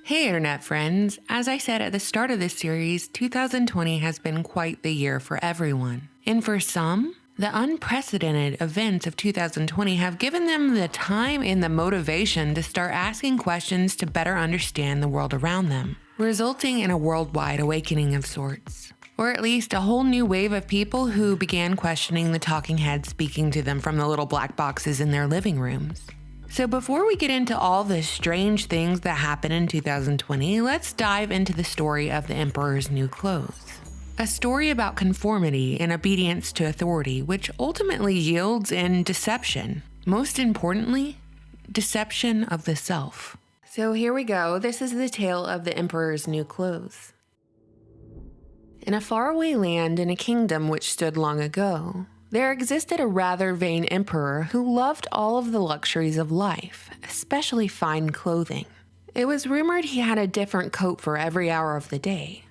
Hey internet friends, as I said at the start of this series, 2020 has been quite the year for everyone. And for some, the unprecedented events of 2020 have given them the time and the motivation to start asking questions to better understand the world around them, resulting in a worldwide awakening of sorts. Or at least a whole new wave of people who began questioning the talking heads speaking to them from the little black boxes in their living rooms. So before we get into all the strange things that happened in 2020, let's dive into the story of the Emperor's New Clothes. A story about conformity and obedience to authority, which ultimately yields in deception. Most importantly, deception of the self. So here we go. This is the tale of the Emperor's New Clothes. In a faraway land in a kingdom which stood long ago, there existed a rather vain emperor who loved all of the luxuries of life, especially fine clothing. It was rumored he had a different coat for every hour of the day.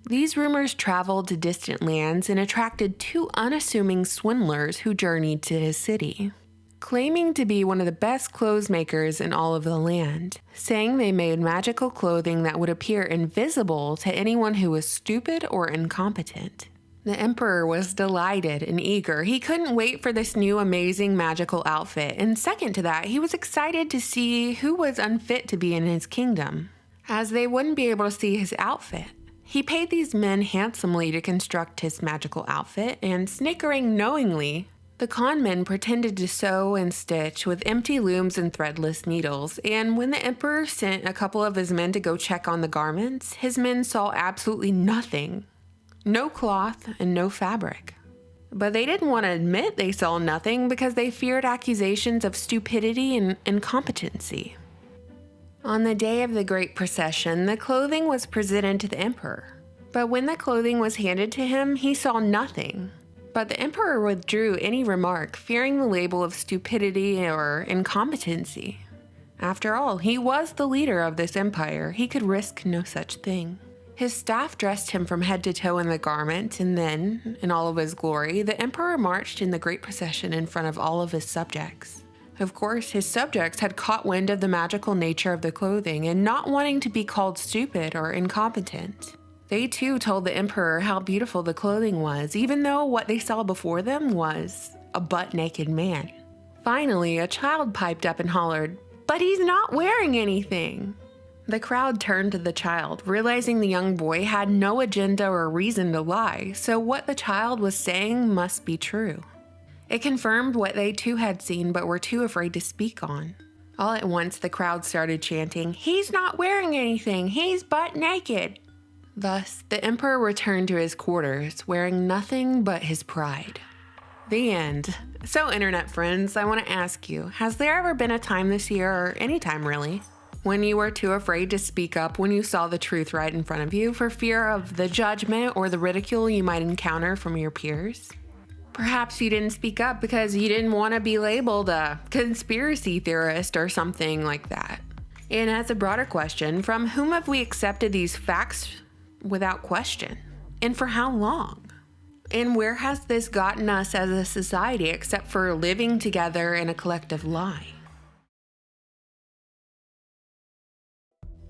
These rumors traveled to distant lands and attracted two unassuming swindlers who journeyed to his city, claiming to be one of the best clothes makers in all of the land, saying they made magical clothing that would appear invisible to anyone who was stupid or incompetent. The emperor was delighted and eager. He couldn't wait for this new amazing magical outfit, and second to that, he was excited to see who was unfit to be in his kingdom, as they wouldn't be able to see his outfit. He paid these men handsomely to construct his magical outfit, and snickering knowingly, the con men pretended to sew and stitch with empty looms and threadless needles, and when the emperor sent a couple of his men to go check on the garments, his men saw absolutely nothing. No cloth and no fabric. But they didn't want to admit they saw nothing because they feared accusations of stupidity and incompetency. On the day of the great procession, the clothing was presented to the emperor. But when the clothing was handed to him, he saw nothing. But the emperor withdrew any remark, fearing the label of stupidity or incompetency. After all, he was the leader of this empire. He could risk no such thing. His staff dressed him from head to toe in the garment, and then, in all of his glory, the emperor marched in the great procession in front of all of his subjects. Of course, his subjects had caught wind of the magical nature of the clothing and not wanting to be called stupid or incompetent. They too told the emperor how beautiful the clothing was, even though what they saw before them was a butt-naked man. Finally, a child piped up and hollered, "But he's not wearing anything!" The crowd turned to the child, realizing the young boy had no agenda or reason to lie, so what the child was saying must be true. It confirmed what they too had seen but were too afraid to speak on. All at once, the crowd started chanting, "He's not wearing anything! He's butt naked!" Thus, the emperor returned to his quarters, wearing nothing but his pride. The end. So, internet friends, I want to ask you, has there ever been a time this year, or any time really, when you were too afraid to speak up when you saw the truth right in front of you for fear of the judgment or the ridicule you might encounter from your peers? Perhaps you didn't speak up because you didn't want to be labeled a conspiracy theorist or something like that. And as a broader question, from whom have we accepted these facts without question? And for how long? And where has this gotten us as a society except for living together in a collective lie?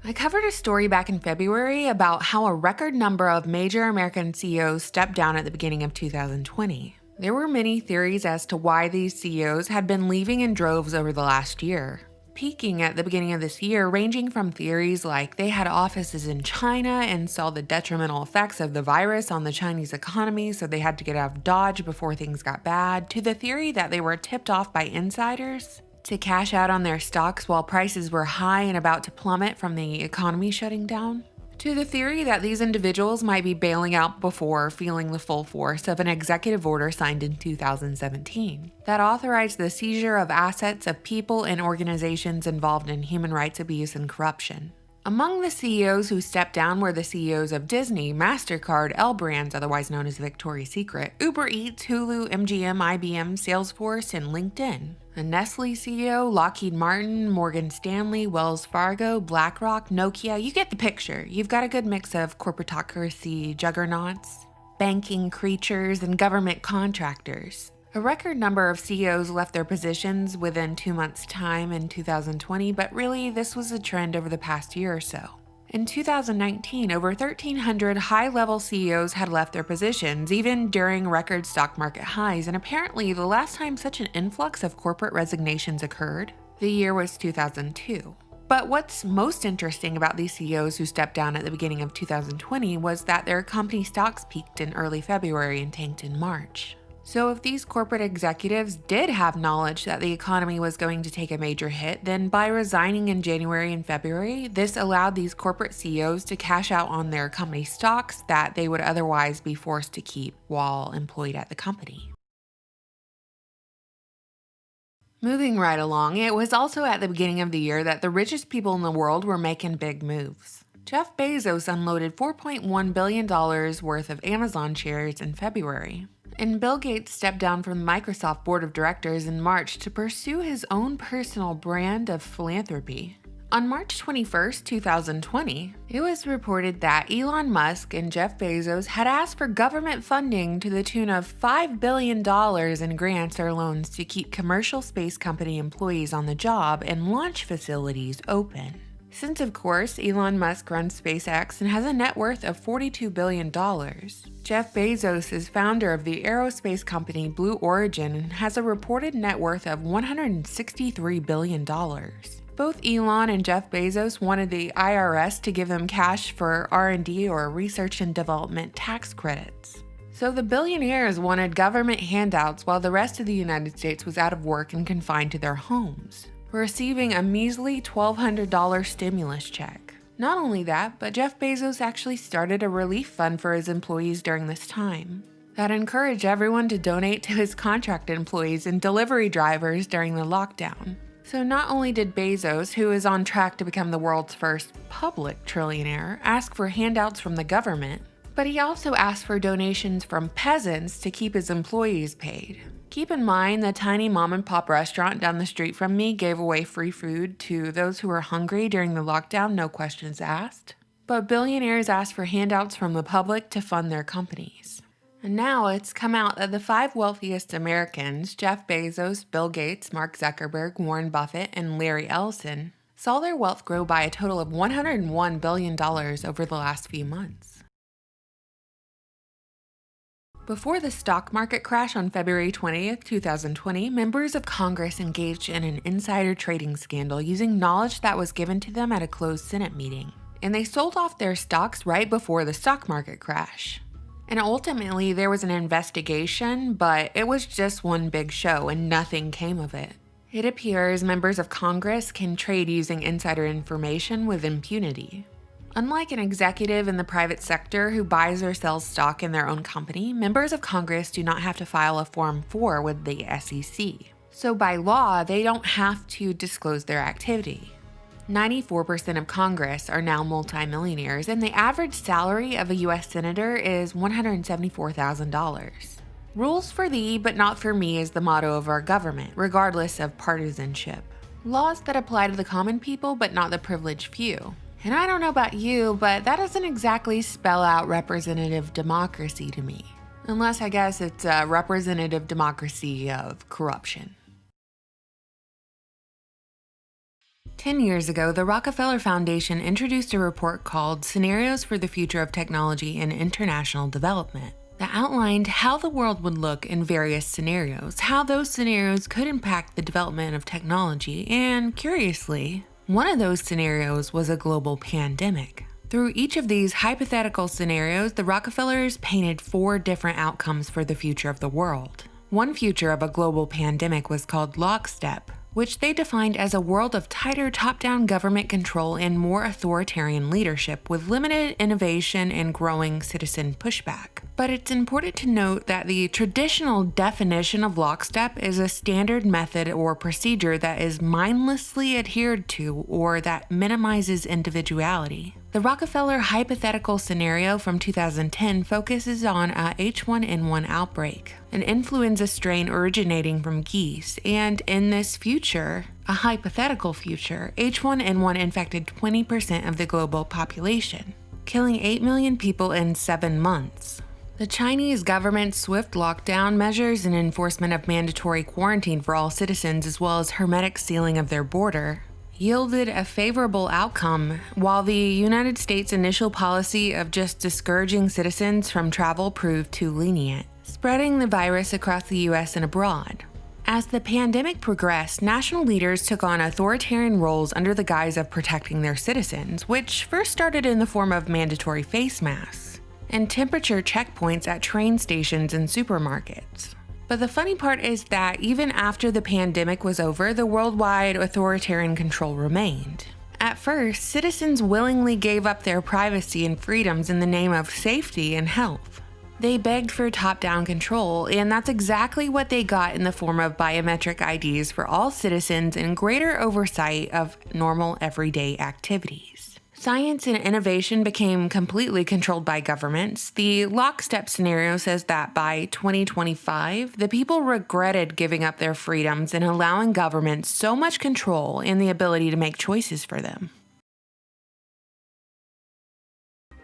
I covered a story back in February about how a record number of major American CEOs stepped down at the beginning of 2020. There were many theories as to why these CEOs had been leaving in droves over the last year, peaking at the beginning of this year, ranging from theories like they had offices in China and saw the detrimental effects of the virus on the Chinese economy, so they had to get out of Dodge before things got bad, to the theory that they were tipped off by insiders to cash out on their stocks while prices were high and about to plummet from the economy shutting down, to the theory that these individuals might be bailing out before feeling the full force of an executive order signed in 2017 that authorized the seizure of assets of people and organizations involved in human rights abuse and corruption. Among the CEOs who stepped down were the CEOs of Disney, MasterCard, L Brands, otherwise known as Victoria's Secret, Uber Eats, Hulu, MGM, IBM, Salesforce, and LinkedIn. A Nestle CEO, Lockheed Martin, Morgan Stanley, Wells Fargo, BlackRock, Nokia, you get the picture. You've got a good mix of corporatocracy juggernauts, banking creatures, and government contractors. A record number of CEOs left their positions within 2 months' time in 2020, but really this was a trend over the past year or so. In 2019, over 1,300 high-level CEOs had left their positions, even during record stock market highs, and apparently the last time such an influx of corporate resignations occurred, the year was 2002. But what's most interesting about these CEOs who stepped down at the beginning of 2020 was that their company stocks peaked in early February and tanked in March. So if these corporate executives did have knowledge that the economy was going to take a major hit, then by resigning in January and February, this allowed these corporate CEOs to cash out on their company stocks that they would otherwise be forced to keep while employed at the company. Moving right along, it was also at the beginning of the year that the richest people in the world were making big moves. Jeff Bezos unloaded $4.1 billion worth of Amazon shares in February. And Bill Gates stepped down from the Microsoft board of directors in March to pursue his own personal brand of philanthropy. On March 21, 2020, it was reported that Elon Musk and Jeff Bezos had asked for government funding to the tune of $5 billion in grants or loans to keep commercial space company employees on the job and launch facilities open. Since, of course, Elon Musk runs SpaceX and has a net worth of $42 billion, Jeff Bezos is founder of the aerospace company Blue Origin and has a reported net worth of $163 billion. Both Elon and Jeff Bezos wanted the IRS to give them cash for R&D or research and development tax credits. So the billionaires wanted government handouts while the rest of the United States was out of work and confined to their homes, receiving a measly $1,200 stimulus check. Not only that, but Jeff Bezos actually started a relief fund for his employees during this time that encouraged everyone to donate to his contracted employees and delivery drivers during the lockdown. So not only did Bezos, who is on track to become the world's first public trillionaire, ask for handouts from the government, but he also asked for donations from peasants to keep his employees paid. Keep in mind, the tiny mom-and-pop restaurant down the street from me gave away free food to those who were hungry during the lockdown, no questions asked. But billionaires asked for handouts from the public to fund their companies. And now it's come out that the 5 wealthiest Americans, Jeff Bezos, Bill Gates, Mark Zuckerberg, Warren Buffett, and Larry Ellison, saw their wealth grow by a total of $101 billion over the last few months. Before the stock market crash on February 20th, 2020, members of Congress engaged in an insider trading scandal using knowledge that was given to them at a closed Senate meeting. And they sold off their stocks right before the stock market crash. And ultimately, there was an investigation, but it was just one big show and nothing came of it. It appears members of Congress can trade using insider information with impunity. Unlike an executive in the private sector who buys or sells stock in their own company, members of Congress do not have to file a Form 4 with the SEC. So by law, they don't have to disclose their activity. 94% of Congress are now multimillionaires, and the average salary of a U.S. Senator is $174,000. Rules for thee, but not for me is the motto of our government, regardless of partisanship. Laws that apply to the common people, but not the privileged few. And I don't know about you, but that doesn't exactly spell out representative democracy to me. Unless I guess it's a representative democracy of corruption. 10 years ago, the Rockefeller Foundation introduced a report called Scenarios for the Future of Technology and International Development that outlined how the world would look in various scenarios, how those scenarios could impact the development of technology, and curiously, one of those scenarios was a global pandemic. Through each of these hypothetical scenarios, the Rockefellers painted 4 different outcomes for the future of the world. One future of a global pandemic was called lockstep, which they defined as a world of tighter top-down government control and more authoritarian leadership with limited innovation and growing citizen pushback. But it's important to note that the traditional definition of lockstep is a standard method or procedure that is mindlessly adhered to or that minimizes individuality. The Rockefeller hypothetical scenario from 2010 focuses on a H1N1 outbreak, an influenza strain originating from geese, and in this future, a hypothetical future, H1N1 infected 20% of the global population, killing 8 million people in 7 months. The Chinese government's swift lockdown measures and enforcement of mandatory quarantine for all citizens, as well as hermetic sealing of their border, yielded a favorable outcome, while the United States' initial policy of just discouraging citizens from travel proved too lenient, spreading the virus across the US and abroad. As the pandemic progressed, national leaders took on authoritarian roles under the guise of protecting their citizens, which first started in the form of mandatory face masks and temperature checkpoints at train stations and supermarkets. But the funny part is that even after the pandemic was over, the worldwide authoritarian control remained. At first, citizens willingly gave up their privacy and freedoms in the name of safety and health. They begged for top-down control, and that's exactly what they got in the form of biometric IDs for all citizens and greater oversight of normal everyday activities. Science and innovation became completely controlled by governments. The lockstep scenario says that by 2025, the people regretted giving up their freedoms and allowing governments so much control and the ability to make choices for them.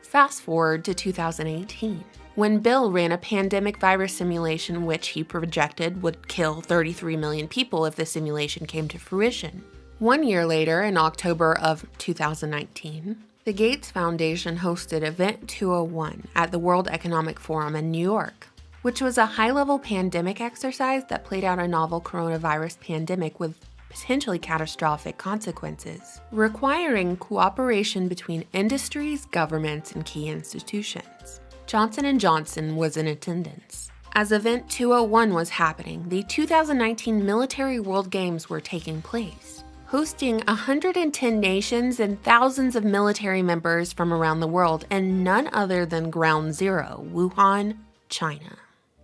Fast forward to 2018, when Bill ran a pandemic virus simulation which he projected would kill 33 million people if the simulation came to fruition. 1 year later, in October of 2019, the Gates Foundation hosted Event 201 at the World Economic Forum in New York, which was a high-level pandemic exercise that played out a novel coronavirus pandemic with potentially catastrophic consequences, requiring cooperation between industries, governments, and key institutions. Johnson & Johnson was in attendance. As Event 201 was happening, the 2019 Military World Games were taking place, hosting 110 nations and thousands of military members from around the world, and none other than Ground Zero, Wuhan, China.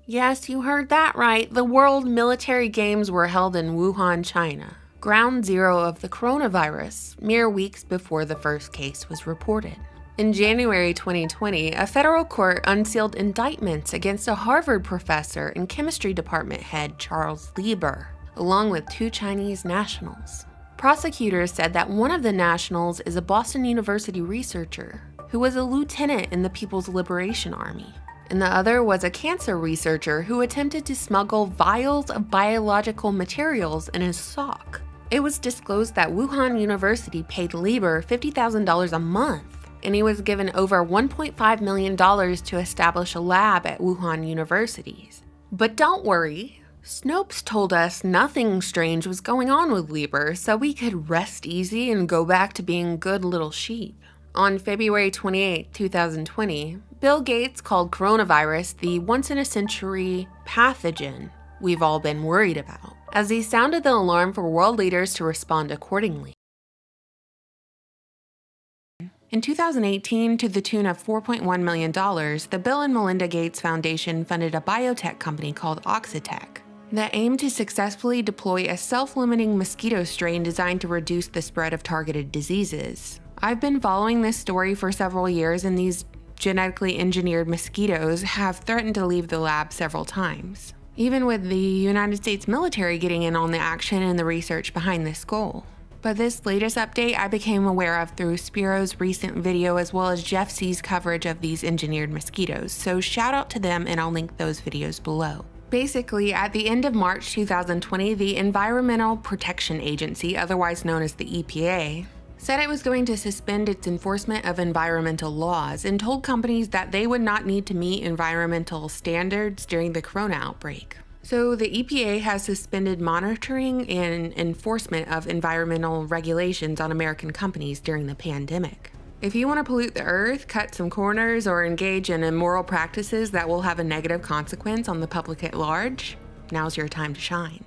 Yes, you heard that right. The World Military Games were held in Wuhan, China, ground zero of the coronavirus, mere weeks before the first case was reported. In January 2020, a federal court unsealed indictments against a Harvard professor and chemistry department head Charles Lieber, along with 2 Chinese nationals. Prosecutors said that one of the nationals is a Boston University researcher who was a lieutenant in the People's Liberation Army, and the other was a cancer researcher who attempted to smuggle vials of biological materials in his sock. It was disclosed that Wuhan University paid Lieber $50,000 a month, and he was given over $1.5 million to establish a lab at Wuhan universities. But don't worry, Snopes told us nothing strange was going on with Lieber, so we could rest easy and go back to being good little sheep. On February 28, 2020, Bill Gates called coronavirus the once-in-a-century pathogen we've all been worried about, as he sounded the alarm for world leaders to respond accordingly. In 2018, to the tune of $4.1 million, the Bill and Melinda Gates Foundation funded a biotech company called Oxitec that aimed to successfully deploy a self-limiting mosquito strain designed to reduce the spread of targeted diseases. I've been following this story for several years, and these genetically engineered mosquitoes have threatened to leave the lab several times, even with the United States military getting in on the action and the research behind this goal. But this latest update I became aware of through Spiro's recent video as well as Jeff C's coverage of these engineered mosquitoes, so shout out to them and I'll link those videos below. Basically, at the end of March 2020, the Environmental Protection Agency, otherwise known as the EPA, said it was going to suspend its enforcement of environmental laws and told companies that they would not need to meet environmental standards during the corona outbreak. So the EPA has suspended monitoring and enforcement of environmental regulations on American companies during the pandemic. If you want to pollute the earth, cut some corners, or engage in immoral practices that will have a negative consequence on the public at large, now's your time to shine.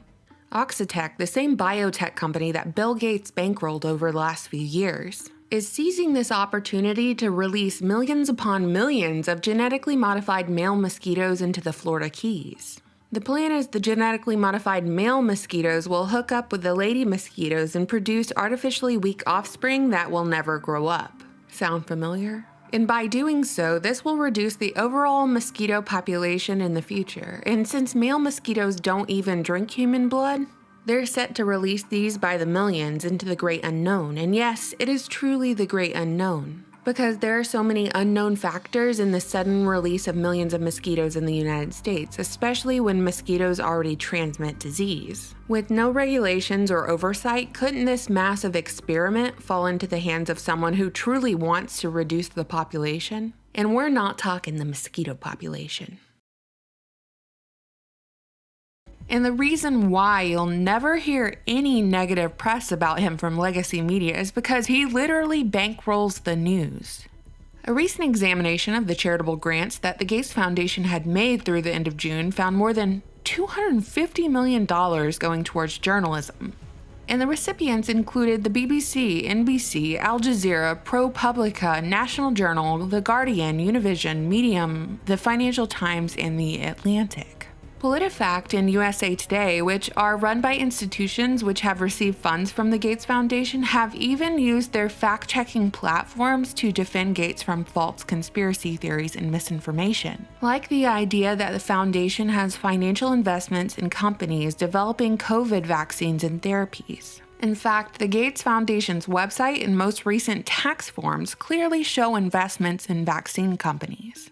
Oxitec, the same biotech company that Bill Gates bankrolled over the last few years, is seizing this opportunity to release millions upon millions of genetically modified male mosquitoes into the Florida Keys. The plan is the genetically modified male mosquitoes will hook up with the lady mosquitoes and produce artificially weak offspring that will never grow up. Sound familiar? And by doing so, this will reduce the overall mosquito population in the future. And since male mosquitoes don't even drink human blood, they're set to release these by the millions into the great unknown. And yes, it is truly the great unknown. because there are so many unknown factors in the sudden release of millions of mosquitoes in the United States, especially when mosquitoes already transmit disease. With no regulations or oversight, couldn't this massive experiment fall into the hands of someone who truly wants to reduce the population? And we're not talking the mosquito population. And the reason why you'll never hear any negative press about him from legacy media is because he literally bankrolls the news. A recent examination of the charitable grants that the Gates Foundation had made through the end of June found more than $250 million going towards journalism. And the recipients included the BBC, NBC, Al Jazeera, ProPublica, National Journal, The Guardian, Univision, Medium, The Financial Times, and The Atlantic. PolitiFact and USA Today, which are run by institutions which have received funds from the Gates Foundation, have even used their fact-checking platforms to defend Gates from false conspiracy theories and misinformation, like the idea that the foundation has financial investments in companies developing COVID vaccines and therapies. In fact, the Gates Foundation's website and most recent tax forms clearly show investments in vaccine companies.